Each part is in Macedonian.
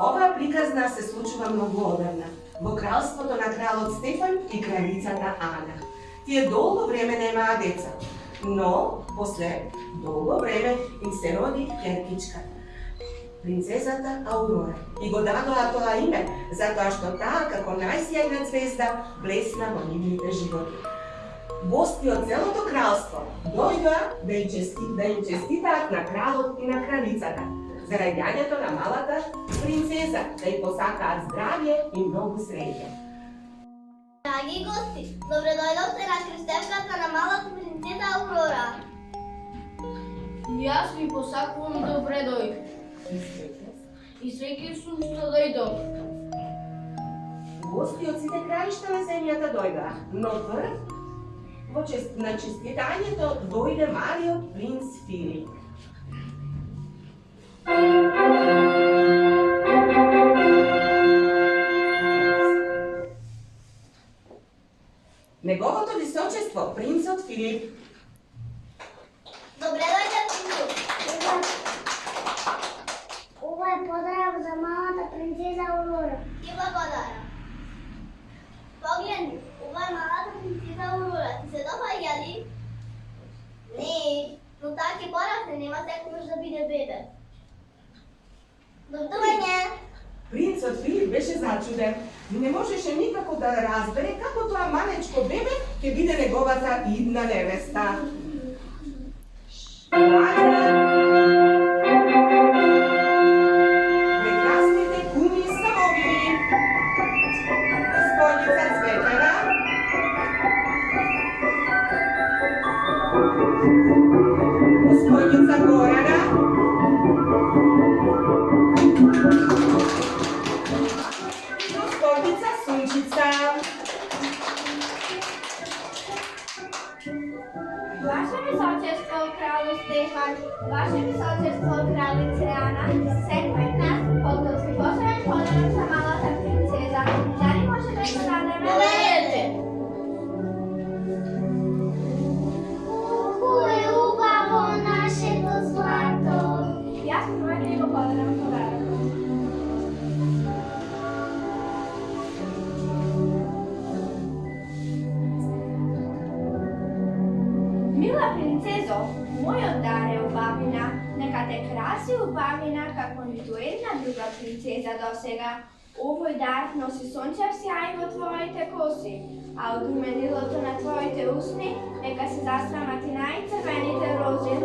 Ова приказна се случува многу одавна, во кралството на кралот Стефан и кралицата Ана. Тие долго време немаа деца, но после долго време им се роди ќеркичка, принцезата Аурора. И го дадоа тоа име, затоа што таа како најсјајна звезда блесна во нивните животи. Гости од целото кралство дојдоа да им честитаат на кралот и на кралицата за раѓањето на малата принцеза, да ѝ посакаат здравје и многу среќа. Драги гости, добре дојдовте на крстевката на малата принцеза Аурора. Јас ви посакувам добре дојде. И среќлив сум што дојдов. Гости од сите краишта на земјата дојдоа, но прв на честитањето дојде малиот принц Филип. Неговото височество, принцот Филип. Добре дојде, принцу. Ова е поздрав за малата принцеза Аурора. Ти благодарам. Погледни, ова е малата принцеза Аурора. Ти се допаѓа ли? Не, но таа ќе порасне, нема секогаш да биде бебе. Добрдување! Принцот Филип беше зачуден и не можеше никако да разбере како тоа малечко бебе ќе биде неговата идна невеста. Прекрасните куми самовини, господица Цветана, господица Горана, господица Сунчица. Ваше височество, кралу Стефан, Ваше височество, кралице Ана, секој од нас подготви посебен подарок за малата принцеза. Дали може да го дадеме? Доверете! Колку е убаво нашето злато. Јас моје да го подарам подарок. Мила принцезо, мојот дар е убавина, нека те краси убавина како ниту една друга принцеза досега. Овој дар носи сончев сјај во твоите коси, а од руменилото на твоите усни нека се засрамат и најцрвените рози.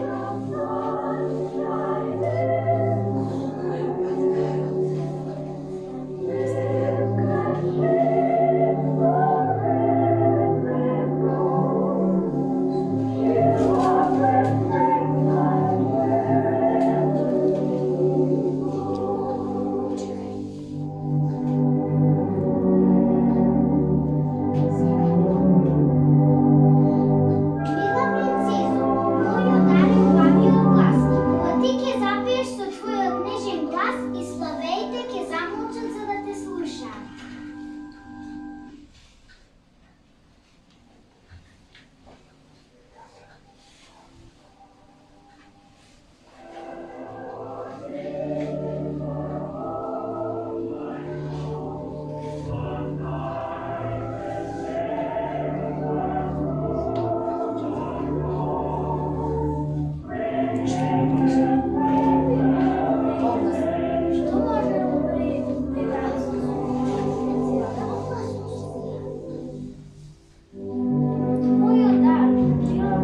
Мила принцезо, мојот дар е убавиот глас. Кога ти ќе запиеш со твојот нежен глас и славеите ќе замолчат за да те слушаат. Што може да направи кралството? Мојот дар, мила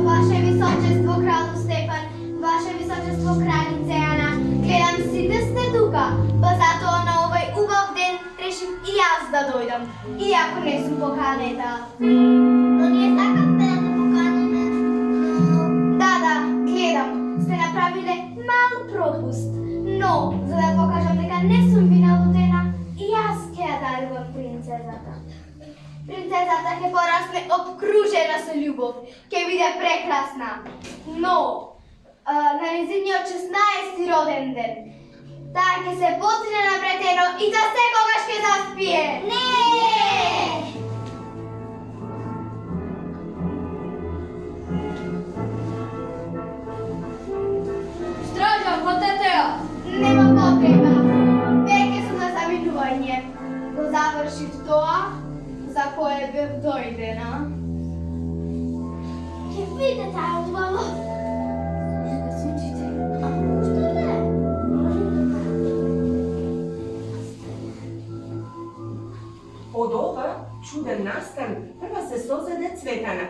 Ваше височество, кралу Стефан, Ваше височество, кралице Ана, гледам сите сте тука, па затоа на овој убав ден решив и јас да дојдам, иако не сум поканета. Но ние сакавме да те поканиме, Да, гледам, сте направиле мал пропуст, но за да покажам дека не сум виналутена, и јас ќе ја дарувам принцезата. Принцезата ќе порасне обкружена со љубов, ќе биде прекрасна. Но, на незиниот 16-ти роден ден, таа ќе се потине на вретено и за секогаш ќе заспие. Не! Стража, хватете ја! Нема потреба. Веќе сум на заминување. Го завршив тоа за кое бев дојдена. Ќе видите таа убаво. Сунчице. Што бе? Од ова чуден настан прва се созеде Цветана.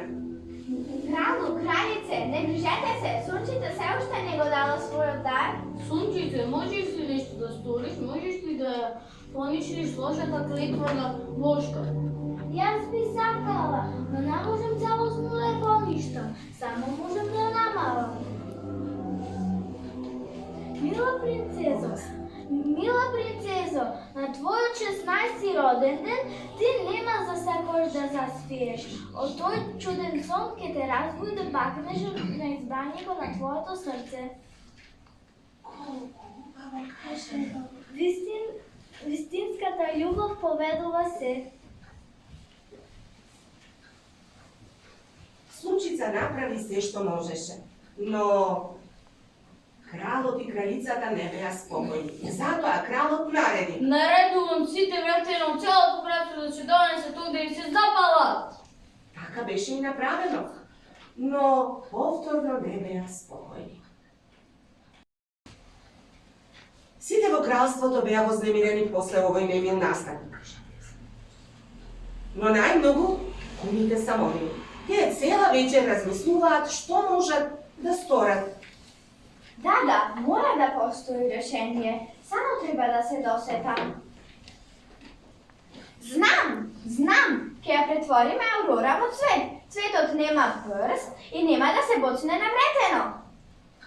Кралу, кралице, не грижете се, Сунчица се уште не го дала својот дар. Сунчице, можеш ли нешто да сториш? Можеш ли да ја понишиш лошата клетва на Лошка? Јас би сакала, но не можам целосно да ја поништам. Само можам да ја намалам. Мила принцезо, на твојот 16-ти роден ден ти нема за секојаш да заспиеш. Од тој чуден сон ќе те разбуди да бакнеш на избранието на твоето срце. Вистинската љубов поведува се. Сунчица направи се што можеше, но кралот и кралицата не беа спокојни. Затоа кралот нареди. Наредувам сите вратено целото братство да се донесе тук да им се запалат. Така беше и направено, но повторно не беа спокојни. Сите во кралството беа вознемирени после овој немил настан. Но најмногу кумите самовини. Тие цела вечер размислуваат што можат да сторат. Да, мора да постои решение. Само треба да се досетам. Знам! Ќе ја претвориме Аурора во цвет. Цветот нема прст и нема да се боцне на вретено.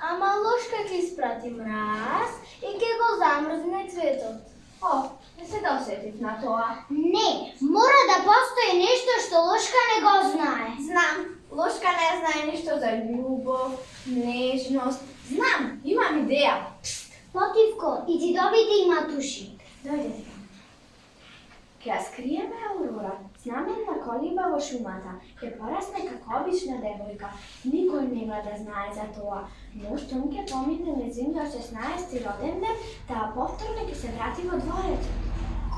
Ама Лошка ќе испрати мраз и ќе го замрзне цветот. О, не се досетив на тоа. Не, мора да постои нешто што Лошка не го знае. Знам, Лошка не знае ништо за љубов, нежност. Знам, имам идеја. Потивко, иди добите и матуши. Дојдете. Ќе ја скриеме Аурора, знаменна колиба во шумата, ќе порасне како обична девојка. Никој нема да знае за тоа, но штом ќе помине нејзиниот 16-ти роден ден, таа повторно ќе се врати во дворецот.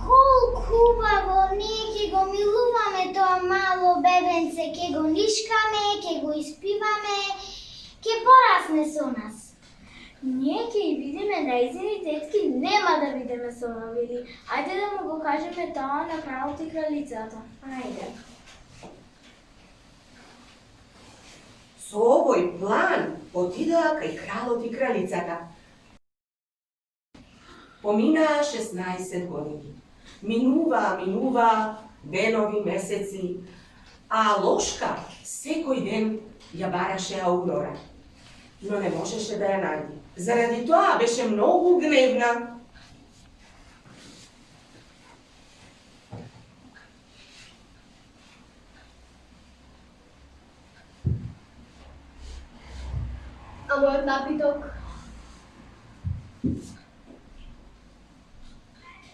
Колку убаво, ние ќе го милуваме тоа мало бебенце, ќе го нишкаме, ќе го испиваме, ќе порасне со нас. Ние ќе и видиме нејзини тетки, нема да бидеме соновили. Ајде да му го кажеме тоа на кралот и кралицата. Ајде. Со овој план отидоа кај кралот и кралицата. Поминаа 16 години. Минува денови, месеци, а Лошка секој ден ја бараше Аурора, но не можеше да ја најде. Заради тоа беше многу гневна. А мојот напиток?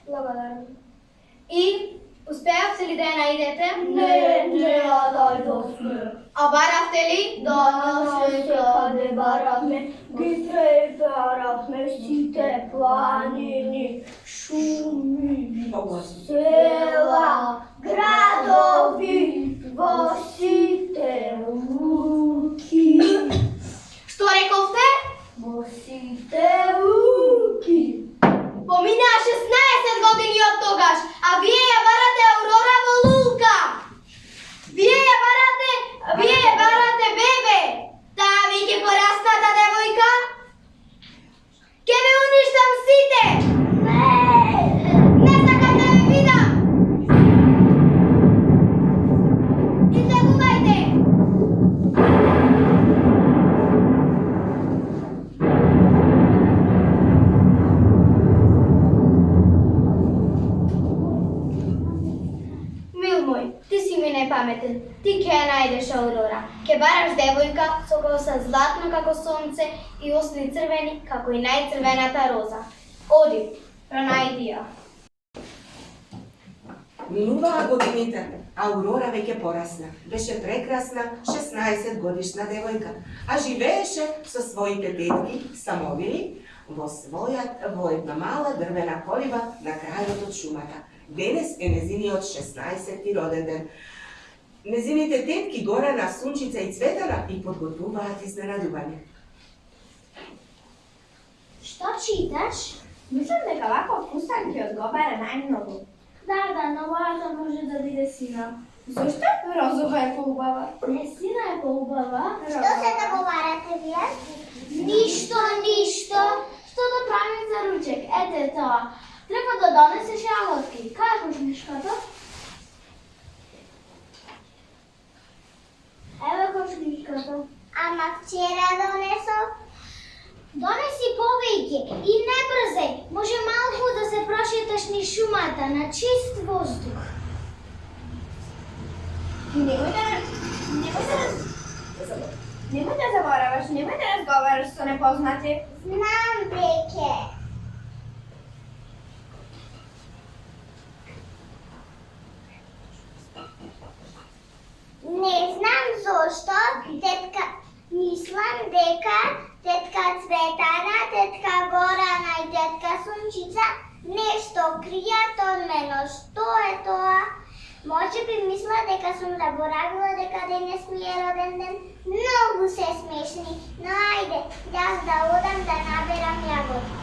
Благодарам. И успеавте ли да ја најдете? Не ја најдовме. А баравте ли? не баравме, ги пребаравме сите планини, шуми, села, градови, во сите луки. Што рековте? Во сите луки. Поминаа 16 години од тогаш, а вие ја барате Аурора во лука. Вие ја барате бебе. Таа веќе порасната девојка. Ке ве уништам сите. Не сакам да ве видам. Излегувајте. pametan. Ti ке ја најдеш Аурора. Ке бараш девојка со коса златна како сонце и усни црвени како и најцрвената роза. Оди, пронајди ја. Минуваа годините, Аурора веќе порасна. Беше прекрасна 16 годишна девојка, а живееше со своите тетки самовини во една мала дрвена колиба на крајот од шумата. Денес е незиниот 16-ти роден ден. Незините тетки Горана, Сунчица и Цветана и подготвуваат изненадување. Што читаш? Мислам дека ваков фустан ќе одговара најмногу. Да, но мојата може да биде сина. Зошто? Розова е поубава. Не, сина е поубава. Што се договарате вие? Ништо. Што да правим за ручек? Ете тоа. Треба да донесеш јаготки. Кај е кошнишката? Еве кошнишката. Ама вчера донесов. Донеси повеќе и не брзај. Може малку да се прошеташ низ шумата на чист воздух. Немој да забораваш, немој да разговараш со непознати. Знам веќе. Не знам зошто, мислам дека тетка Цветана, тетка Горана и тетка Сунчица нешто кријат од мене. Што е тоа? Може би мисла дека сум заборавила дека денес ми е роден ден. Многу се смешни, но ајде, јас да одам да наберам јаготки.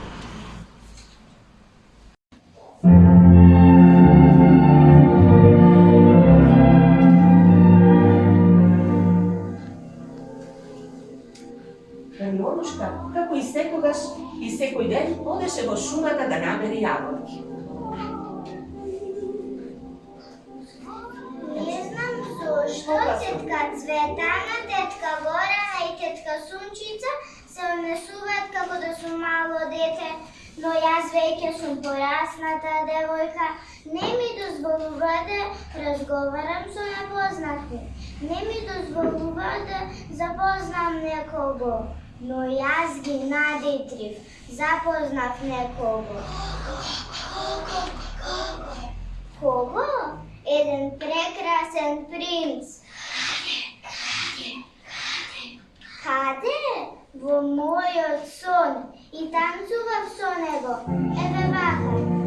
Норушка, како и секогаш и секој ден, одеше во шумата да набере јаготки. Не знам зошто тетка Цветана, тетка Горана и тетка Сунчица се однесуваат како да сум мало дете, но јас веќе сум порасната девојка. Не ми дозволува да разговарам со непознати. Не ми дозволува да запознам некого. Но јас ги надитрив. Запознав некого. Кого? Еден прекрасен принц. Каде? Во мојот сон. И танцував со него. Еве вака.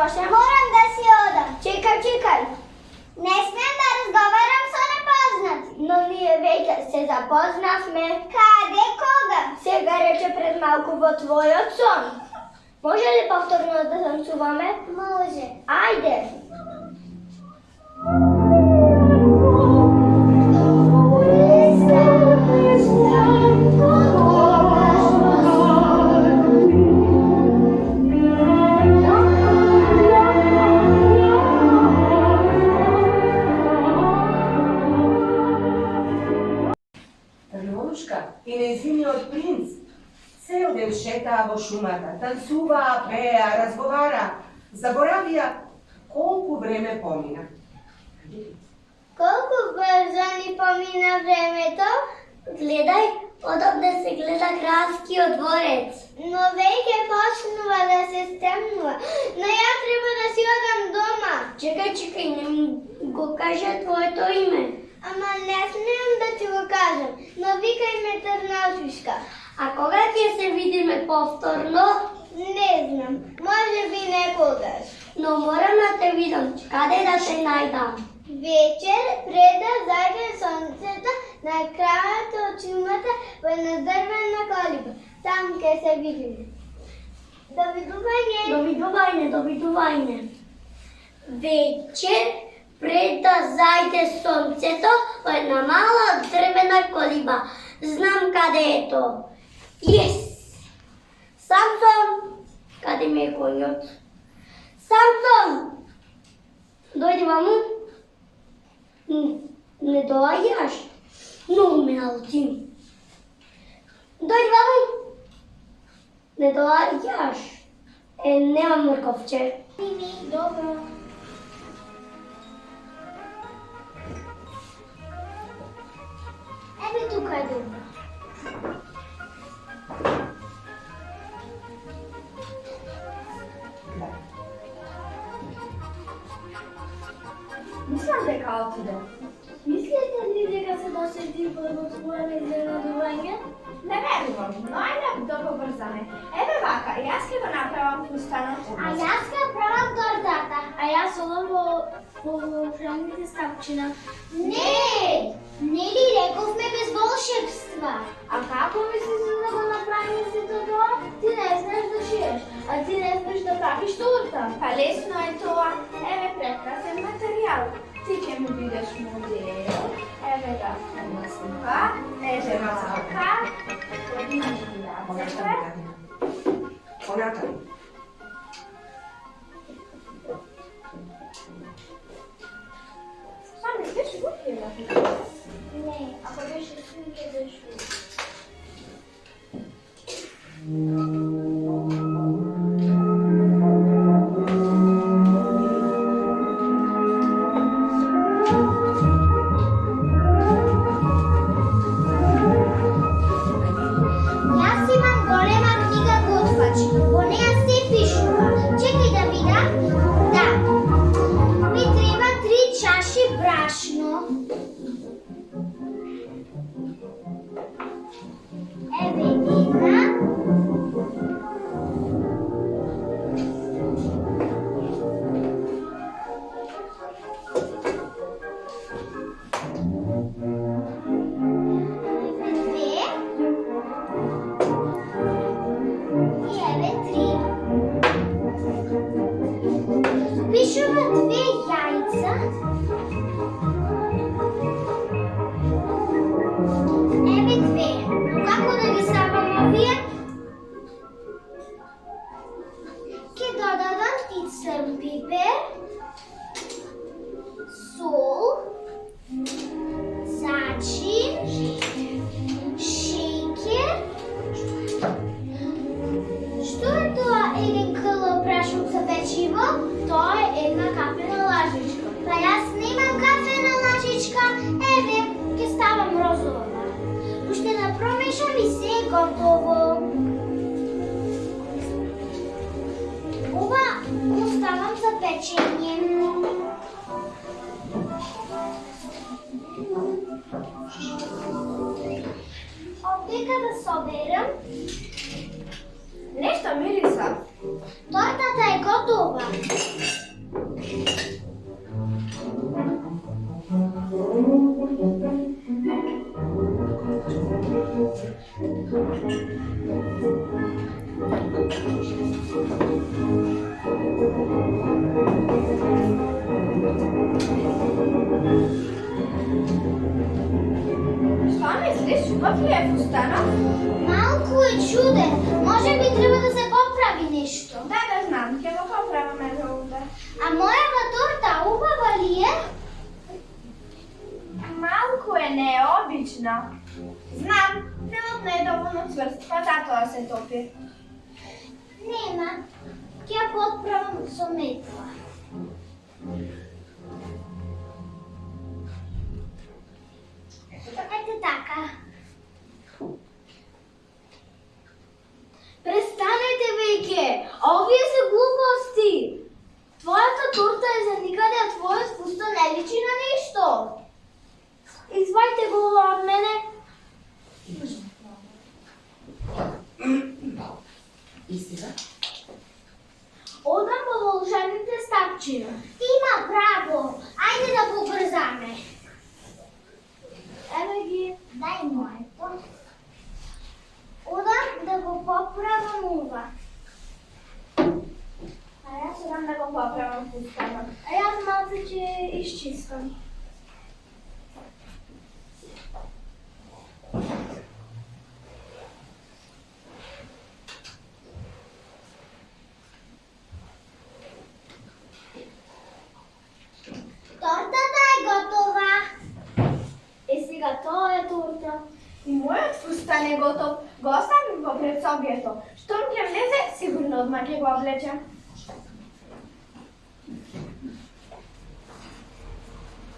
Морам да си одам. Чекај. Не смем да разговарам со непознати. Но ние веќе се запознавме. Каде, кога? Сега рече пред малку во твојот сон. Може ли повторно да танцуваме? Може. Ајде. И незиниот принц цел ден шетаа во шумата, танцуваа, пеа, разговара, заборавија колку време помина. Колку брзо ни помина времето? Гледај, одамде се гледа кралскиот дворец. Но веќе почнува да се стемнува. Но ја треба да си одам дома. Чекај, не го кажа твоето име. Ама не смеам да ти го кажам, но викај ме Трнаушишка. А кога ќе се видиме повторно? Не знам, може би некогаш. Но морам да те видам, каде да те најдам? Вечер преда зајде сонцето на крајот од чумата во една дрвена колиба. Там ке се видиме. Довидување. Довидување, довидување. Вечер, пред да зајде сонцето, во една мала дрвена колиба. Знам каде е то. Јес! Самсон! Каде ми е коњот? Самсон! Дојди ваму. Не доаѓаш? Многу ме налути. Дојди ваму. Не доаѓаш. Немам мрковче. Мими, добро. Еве тука е добро. Мислам дека отиде. Мислите ли дека се досети благотворно изненадување? Не верувам, но ајде да побрзаме. Еве вака, јас ќе го направам фустанот. А јас ке правам тортата. А јас одам во храните стапчина. Не! Нели рековме без волшебства. А како мислиш да го направиш сето тоа? Ти не знаеш да шиеш, а ти не знаеш да правиш торта. Па лесно е тоа. Еве прекрасен материјал. Ти ќе ми бидеш модел. Еве да маслика. Еве малка. Понатаму. Ама не беше го пиела. Не, ако беше свиње беше. Јас имам голема книга готвач. Во неја се пишува. Чекај да видам. Да. Ми треба 3 чаши брашно. Еве една. Еве две. И еве 3. Пишува 2 јајца. Еве 2. Но како да ги ставам овие? Ке додадам и црн пипер, сол, зачин, шеќер. Што е тоа 1 кило прашок за печиво? Тоа е една кафена лажичка. Па јас немам кафена лажичка. Еве, ќе ставам розова. Уште да промешам и се е готово. Ова оставам за печење. Овдека да соберам. Нешто мириса. Тортата е готова. Што мислиш? Убав ли е фустанот? Малку е чуден. Може би треба да се поправи нешто. Да знам, ќе го поправаме за утре. А мојава торта убава ли е? Малку е необична. Знам, филот не е доволно цврст, па затоа се топи. Нема. Ќе ја подправам со метла. Ете така. Престанете веќе! Овие се глупости! Твојата торта е за никаде, а твојот фустан не личи на нешто. Извајте го ова од мене. Истина? Одам во položajnice starčina. Ti ima pravo. Ajde da pobrzame. Evo gi, daj moje to. Udam da go popravam uva. A ja se dam da go popravam fustanom. A ja malce će iščiskam. Тортата е готова. И сега тоа е торта. I mojot fustan je gotov. Go ostavim popred sobjeto. Što mi vleze, sigurno odmah je go oblećem.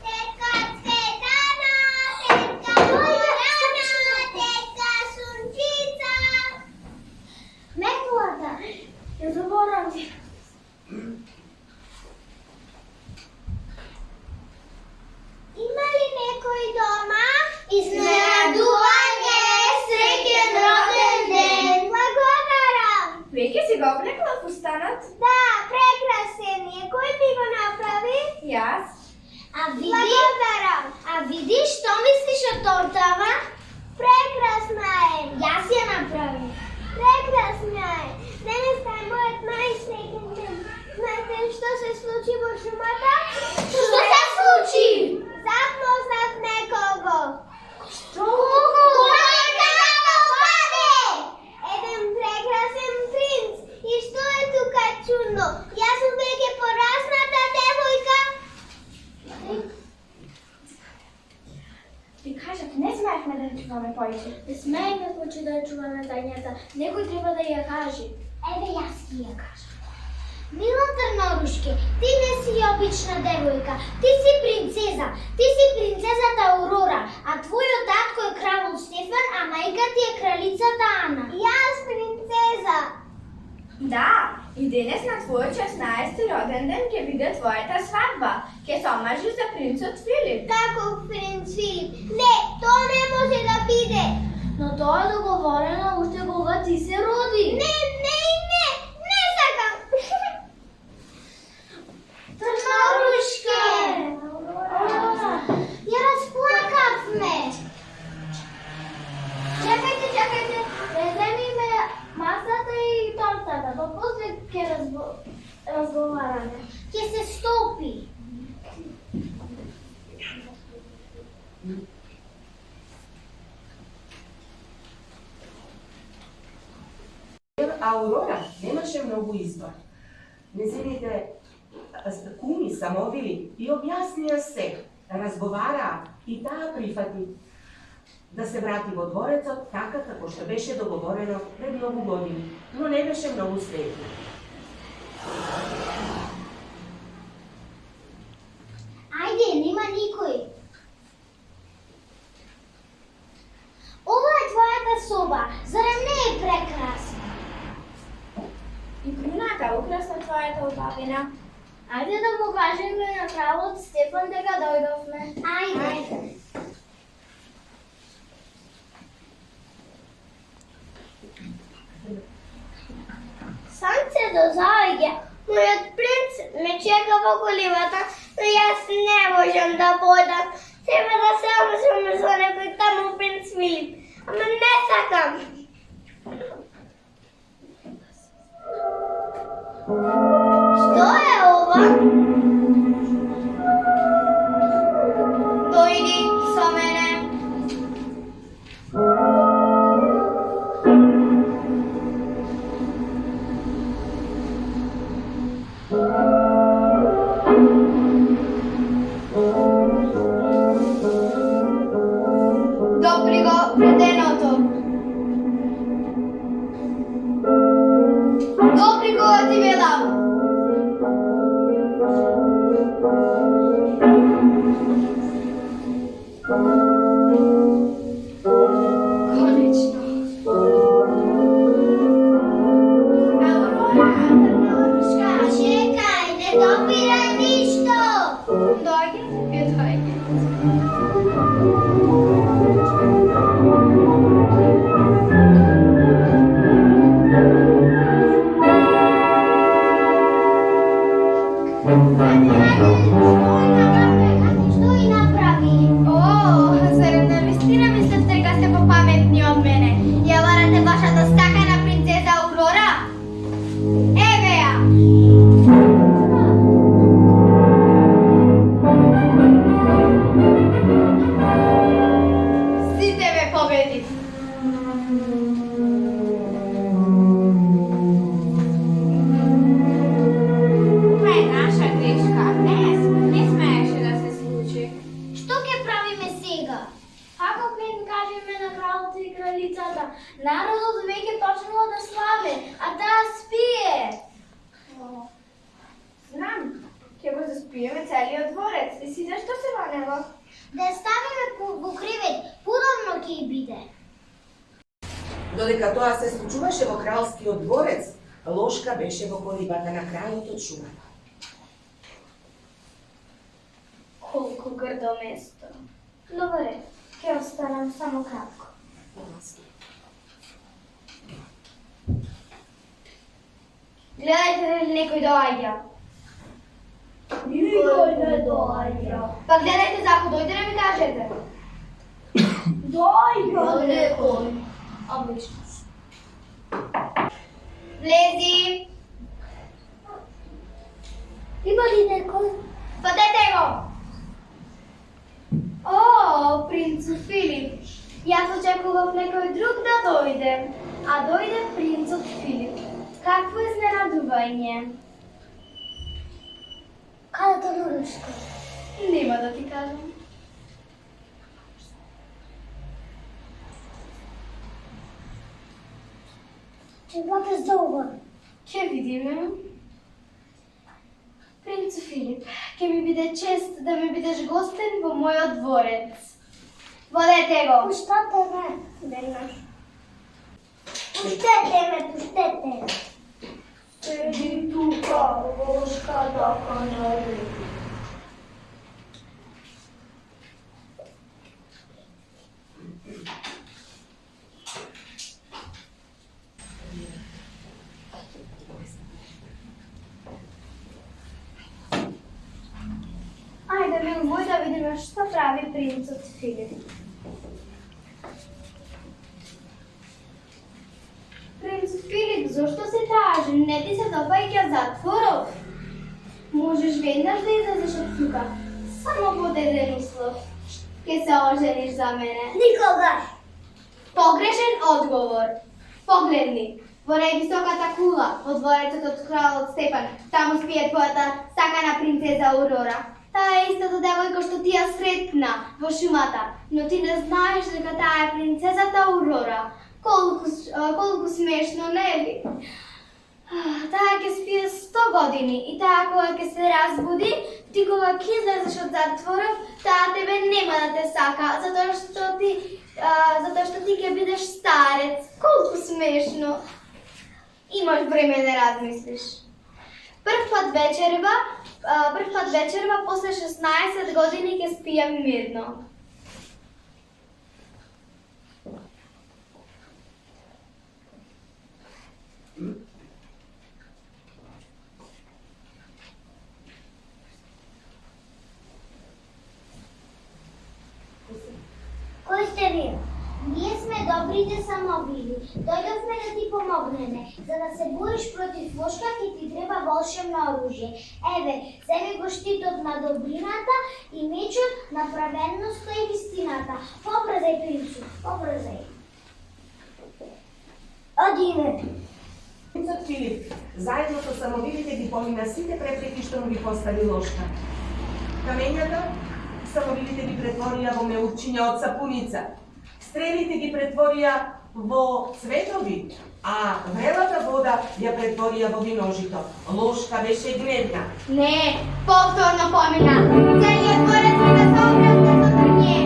Tetka Cvetana, tetka Morana, tetka Sunčica. Metlata. Ja zaboravim. Има ли некој дома? Изненадување! Среќен роден ден! Благодарам! Veke si ga oblekla fustanat? Да, прекрасен е. Кој би го направи? Jas. Благодарам! А видиш, што мислиш о тортава? Прекрасна е! Јас ја направим. Прекрасна е! Денес е мојот најсреќен ден. Знаете што се случи во шумата? Што се случи? Запознав некого. Што? Којка нападе? Еден прекрасен принц. И што е тука чудно? Јас сум веќе порасната девојка. Ти кажат, не смеехме да чуваме повече. Не смееме повеќе да ја чуваме тајната. Некој треба да ја каже. Еве јас ќе ја кажам. Мила Трнорушке, ти не си обична девојка, ти си принцеза. Ти си принцезата Аурора, а твојот татко е кралот Стефан, а мајка ти е кралицата Ана. Јас принцеза. Да, и денес на твојот 16 роден ден ќе биде твојата свадба. Ќе се омажиш за принцот Филип. Каков принц Филип? Не, тоа не може да биде. Но тоа е договорено уште кога ти се роди. Не сакам. Трнорушке! Ја расплакавме. Чекајте. Преземиме масата и тортата, па после ќе разговараме. Ќе се стопи. Aurora немаше многу избор. Незините куми самовили и објаснија се, разговараа и таа прифати да се врати во дворецот така како што беше договорено пред многу години, но не беше многу среќна. Ајде, нема никој. Ова е твојата соба, зарем не е прекрасна? И круната украсна твојата убавина. Ајде да му кажеме на кралот Стефан дека дојдовме. Ајде. Сонце дозаѓа. Мојот принц ме чека во колибата, но јас не можам да водам. Треба да се омажам за некој таму принц Филип. Ама не сакам. Што е ова? Дојди со мене. Допри го вреденото. Допри го ти велам. тоа се случуваше во кралскиот дворец, ложка беше во колибата на крајот од шумата. Колку грдо место. Добре, ќе останам само кратко. Гледајте дали некој доаѓа. Никој не доаѓа. Па гледајте за ако дојде да ми кажете. Доаѓа некој. Одлично. Влези. Има ли некој? Фатете го. О, принцу Филип. Јас очекував некој друг да дојде, а дојде принцот Филип. Какво изненадување. Каде то Лурушко? Нема да ти кажам. Че бъде зоба. Ќе видиме. Принцу Филип, ќе ми биде чест да ми бидеш гостен во мојот дворец. Водете го. Пуштате ме. Веднаш. Пуштете ме, пуштете. Седи тука, ложка така нареди. Ајде, мил мој, да видиме што прави принцот Филип. Принц Филип, зошто се тажи? Не ти се допаѓа затворов? Можеш веднаш да излезеш од тука. Само под еден услов. Ке се ожениш за мене. Никогаш. Погрешен одговор. Погледни. Во највисоката кула, во дворецот од кралот Стефан, таму спие твојата сакана принцеза Аурора. Таа е истата девојка што ти ја сретна во шумата, но ти не знаеш дека таа е принцезата Аурора. Колку смешно, нели? Таа ќе спие 100 години и таа кога ќе се разбуди, ти кога ќе излезеш од затворот, таа тебе нема да те сака, затоа што ти ќе бидеш старец. Колку смешно. Имаш време да размислиш. Прв пат вечерва, после 16 години ќе спијам мирно. Кој сте вие? Ние сме добрите самовили. Дојдовме да ти помогнеме. За да се бориш против ложка, ќе ти треба волшебно оружје. Еве, земи го штитот на добрината и мечот на праведноста и вистината. Побрзај, принцу, побрзај. Одиме. Принцот Филип, заедно со самовилите ги помина сите препреки што му ги постави ложка. Камењата самовилите ги претворија во меурчиња од сапуница. Стрелите ги претворија во цветови, а врелата вода ја претворија во виножито. Ложка беше гневна. Не, повторно помина. Целиот дворец ми да се образне со трње.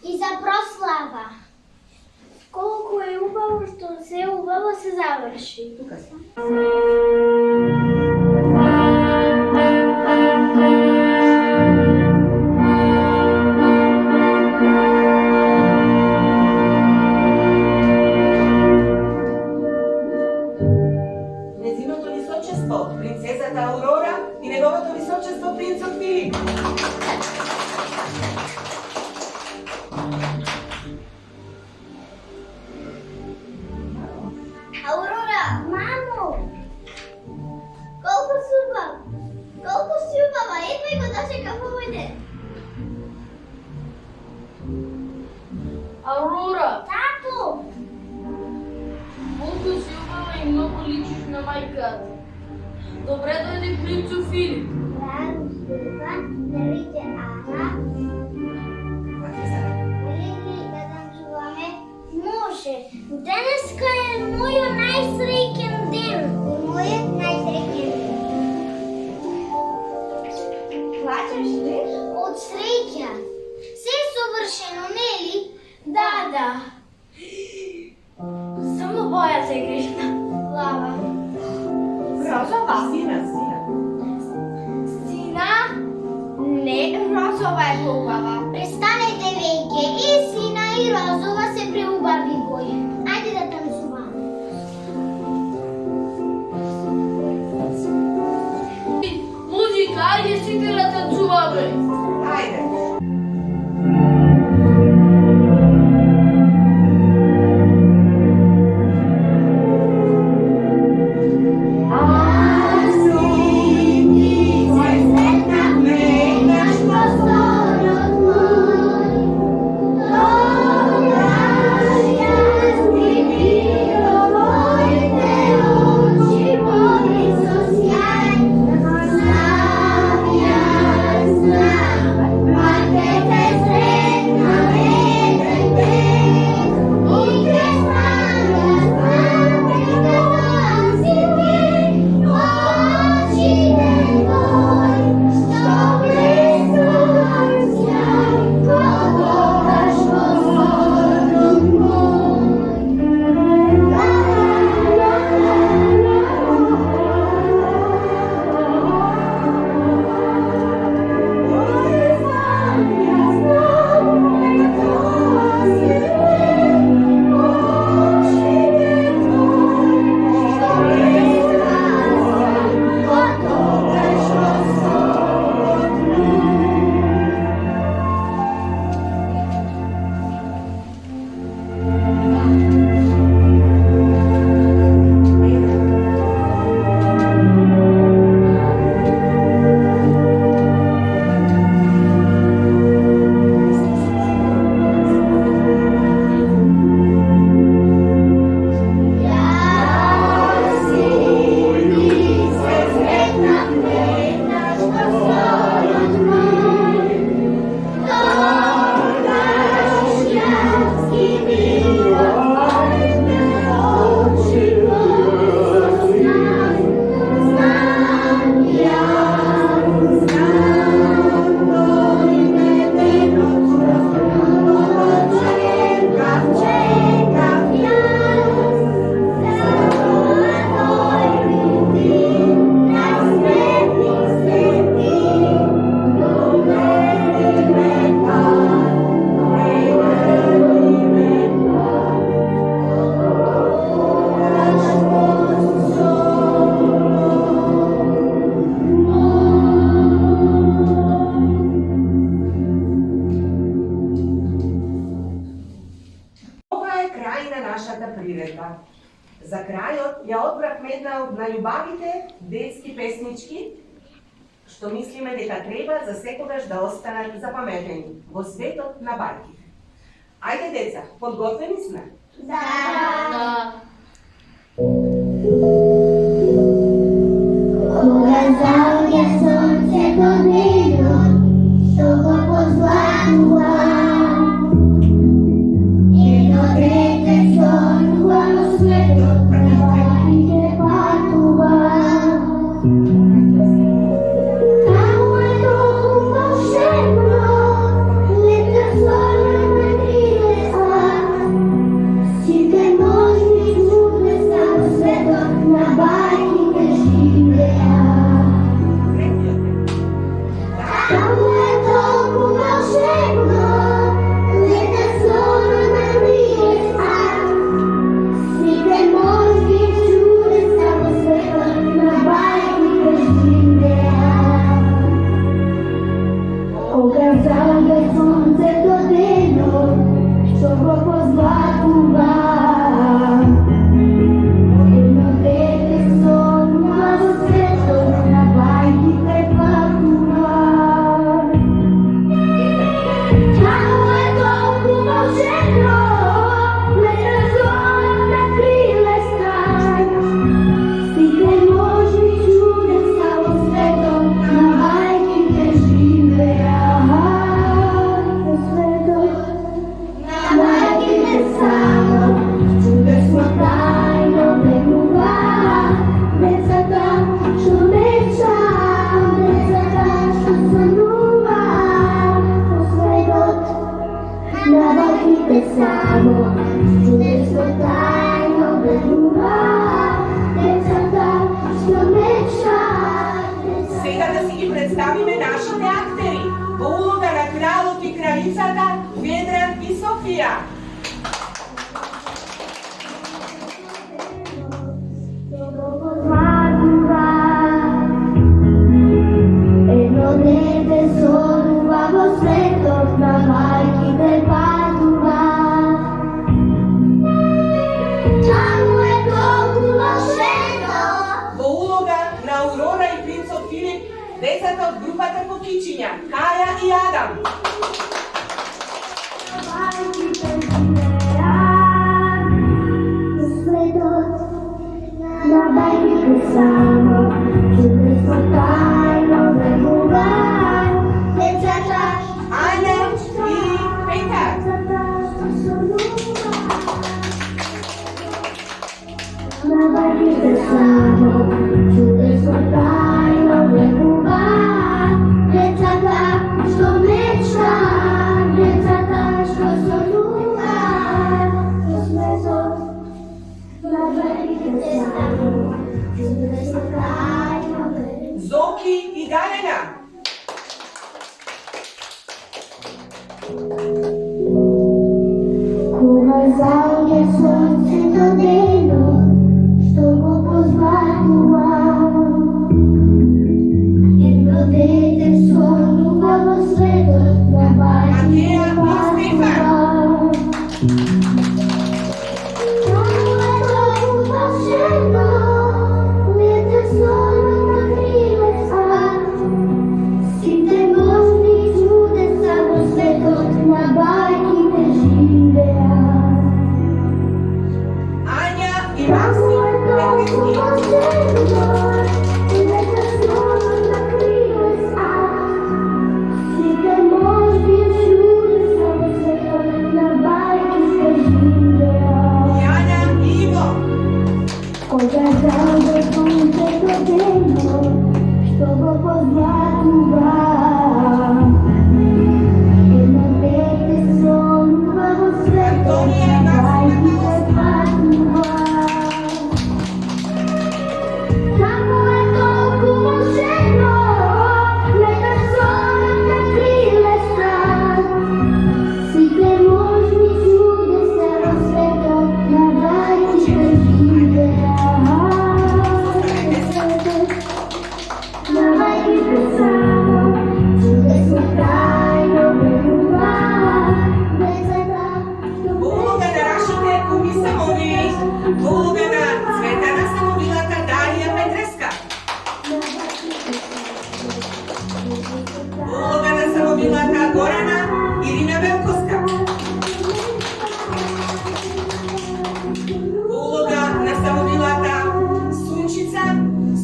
и за прослава. Колко е убаво, що все убаво се завърши. Тука си. Незиното височество, принцезата Аурора и неговото височество принцот Филип. Aurora, мамо! Колко си убава! Идвай го дочека поведе! Aurora, Тато! колко си убава и много личиш на майката. Добре дойде принцо Филип. Рано Стефан, дарите Ана. Моли ли да танцуваме? Може. Денеска е моя най-среќен ден. И мојот најсреќен ден. Плачеш ли? Од среќа. Се е совршено, нели? Да. Само боята е грешна. Лава. Розова? Сина. Сина? Не, розова е по-убава. Престанете веќе. И сина и розова се преубави боја. Ајде да танцуваме. Музика, айде сите да танцуваме. Ajde. За крајот ја одбравме една од најубавите детски песнички, што мислиме дека треба за секогаш да останат запаметени во светот на бајките. Ајде деца, подготвени сме? Да. Кога заоѓа сонцето денот, што го позлатува, едно дете сонува во светот, бајките патува. Таму е толку волшебно, лета зорна bajite samo, čudesno tajno beruva, decata što meša. Сега да си ги представиме нашите актери. Во улога на кралот и кралицата Ведран и Софија. Едно дете сонува во светот на мајките патува. Таму е толку волшебно. Во улога на Аурора и принцот Филип, децата од групата Кокичиња, Каја и Адам. Мајките живеат во светот на мајките само, чудесно тајно векуваат. Децата Ања и Петар. на мајките само, чудесно тајно векуваат. Децата што мечтаат, децата што сонуваат во светот на мајките само, чудесно тајно векуваат. Зоки и Галена. Кога заоѓа сонцето денот, што го позванува, едно дете сонува во светот на Матеја мајките и Стефан. Таму е толку волшебно, лете сонот на крилеса. Сите можни чудеса во светот на бајките живеат. Ања и Максим Петрски. Јања и Иво. Кога заоѓа сонцето денот, што го позванува, едно дете сонува во светот на мајките патува. Таму е толку волшебно, лета сонот на крилеса. Сите можни чудеса во светот на мајките живеат. На мајките само, чудесно тајно векуваат. Децата што Во улога на нашите куми самовили, во улога на Цветана самовилата Дарија Петреска. Во улога на самовилата Горана Ирина Велковска. Во улога на самовилата Сунчица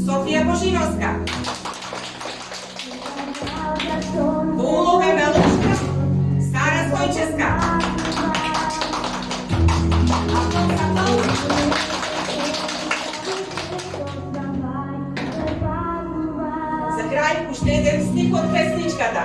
Софија Божиновска. Во улога на Лушка Сара Стојчевска. За крај уште еден стих од песничката.